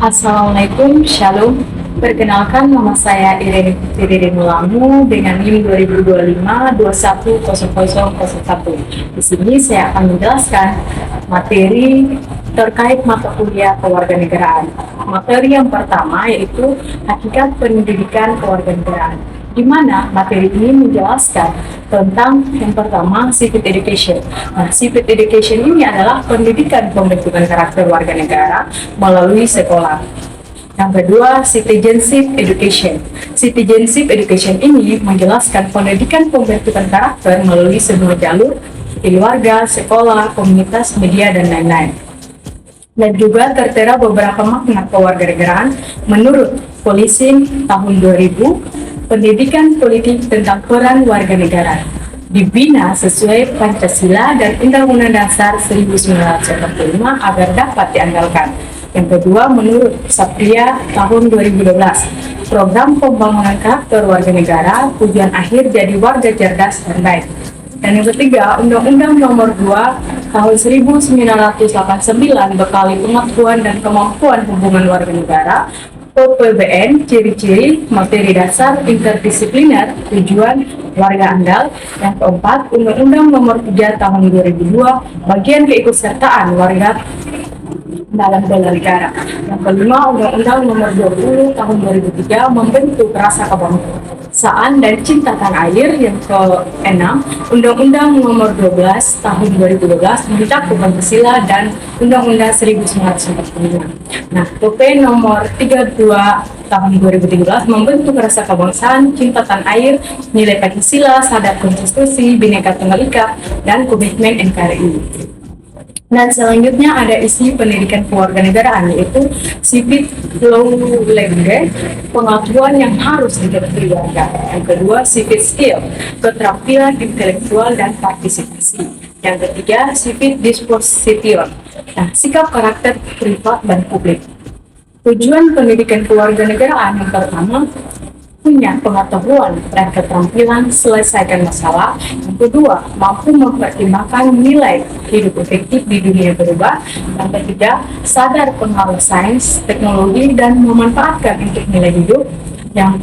Assalamualaikum, Shalom. Perkenalkan, nama saya Irene Putri Mulamu dengan NIM 2025-210001. Di sini saya akan menjelaskan materi terkait mata kuliah kewarganegaraan. Materi yang pertama yaitu hakikat pendidikan kewarganegaraan, di mana materi ini menjelaskan tentang yang pertama civic education. Nah, civic education ini adalah pendidikan pembentukan karakter warga negara melalui sekolah. Yang kedua, citizenship education. Citizenship education ini menjelaskan pendidikan pembentukan karakter melalui semua jalur, keluarga, sekolah, komunitas, media, dan lain-lain. Dan juga tertera beberapa makna kewarganegaraan menurut Policing tahun 2000, pendidikan politik tentang peran warga negara dibina sesuai Pancasila dan Undang-Undang Dasar 1945 agar dapat diandalkan. Yang kedua, menurut Satria tahun 2012, program pembangunan karakter warga negara, tujuan akhir jadi warga cerdas dan baik. Dan yang ketiga, Undang-Undang Nomor 2 Tahun 1989 bekali pengetahuan dan kemampuan hubungan warga negara, OPBN, ciri-ciri, materi dasar, interdisipliner, tujuan, warga andal. Yang keempat, Undang-Undang Nomor 3 Tahun 2002, bagian keikutsertaan warga dalam bela negara. Yang kelima, Undang-Undang Nomor 20 Tahun 2003 membentuk rasa kebangsaan dan cinta tanah air. Yang keenam, Undang-Undang Nomor 12 Tahun 2012 mencakup Pancasila dan Undang-Undang 1945. Nah, PP Nomor 32 Tahun 2013 membentuk rasa kebangsaan, cinta tanah air, nilai Pancasila, sadar konstitusi, Bhinneka Tunggal Ika, dan komitmen NKRI. Dan selanjutnya ada isi pendidikan kewarganegaraan, yaitu civic law language, pengetahuan yang harus diketahui warga. Yang kedua, civic skill, keterampilan intelektual dan partisipasi. Yang ketiga, civic disposition, sikap karakter privat dan publik. Tujuan pendidikan kewarganegaraan yang pertama, punya pengetahuan dan keterampilan selesaikan masalah. Yang kedua, mampu mempertimbangkan nilai hidup efektif di dunia berubah. Yang ketiga, sadar pengaruh sains, teknologi, dan memanfaatkan untuk nilai hidup. Yang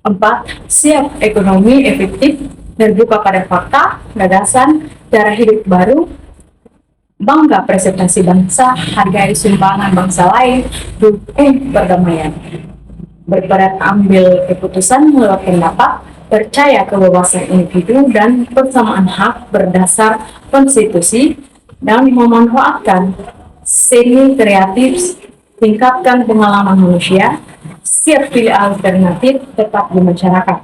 keempat, siap ekonomi efektif, terbuka pada fakta, gagasan, cara hidup baru, bangga presentasi bangsa, hargai sumbangan bangsa lain, dukung perdamaian, berperan ambil keputusan lewat pendapat, percaya kebebasan individu dan persamaan hak berdasar konstitusi, dan memanfaatkan seni kreatif, tingkatkan pengalaman manusia, siap pilih alternatif, tetap di masyarakat.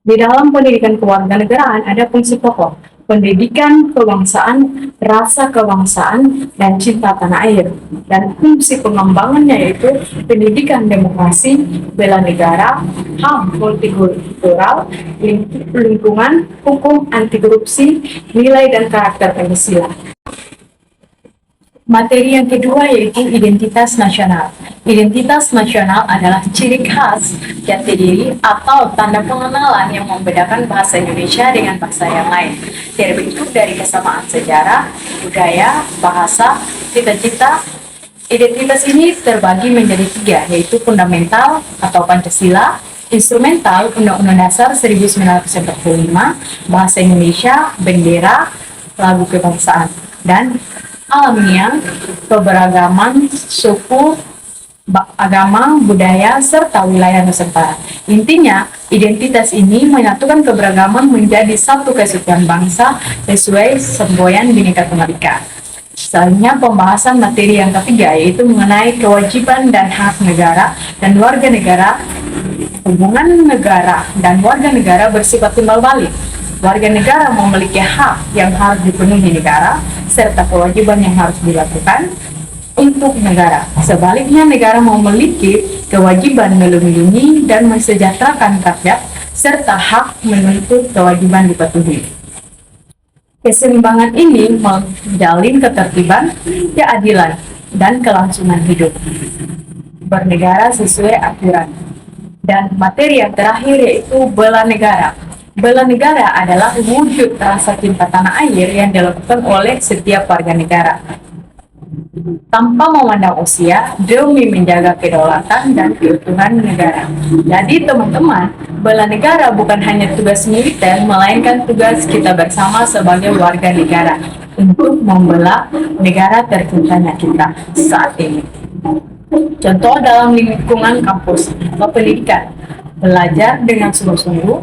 Di dalam pendidikan kewarganegaraan ada fungsi pokok, pendidikan kebangsaan, rasa kebangsaan, dan cinta tanah air. Dan fungsi pengembangannya yaitu pendidikan demokrasi, bela negara, HAM multikultural, lingkungan, hukum anti korupsi, nilai dan karakter Pancasila. Materi yang kedua yaitu identitas nasional. Identitas nasional adalah ciri khas, jati diri, atau tanda pengenalan yang membedakan bahasa Indonesia dengan bahasa yang lain. Terbentuk dari kesamaan sejarah, budaya, bahasa, cita-cita. Identitas ini terbagi menjadi tiga, yaitu fundamental atau Pancasila, instrumental Undang-Undang Dasar 1945, bahasa Indonesia, bendera, lagu kebangsaan, dan alamiah, keberagaman suku, agama, budaya, serta wilayah Nusantara. Intinya, identitas ini menyatukan keberagaman menjadi satu kesatuan bangsa sesuai semboyan Bhinneka Tunggal Ika. Selanjutnya, pembahasan materi yang ketiga yaitu mengenai kewajiban dan hak negara dan warga negara. Hubungan negara dan warga negara bersifat timbal balik. Warga negara memiliki hak yang harus dipenuhi negara, serta kewajiban yang harus dilakukan untuk negara. Sebaliknya, negara memiliki kewajiban melindungi dan mensejahterakan rakyat, serta hak menuntut kewajiban dipatuhi. Keseimbangan ini menjalin ketertiban, keadilan, dan kelangsungan hidup bernegara sesuai aturan. Dan materi yang terakhir yaitu bela negara. Bela negara adalah wujud rasa cinta tanah air yang dilakukan oleh setiap warga negara. tanpa memandang usia demi menjaga kedaulatan dan keutuhan negara. Jadi teman-teman, bela negara bukan hanya tugas militer, melainkan tugas kita bersama sebagai warga negara untuk membela negara tercintanya kita saat ini. Contoh dalam lingkungan kampus atau pendidikan, belajar dengan sungguh-sungguh,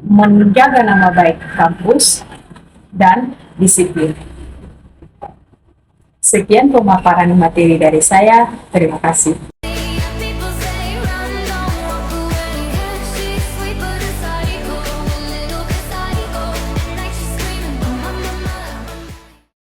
menjaga nama baik kampus, dan disiplin. Sekian pemaparan materi dari saya. Terima kasih.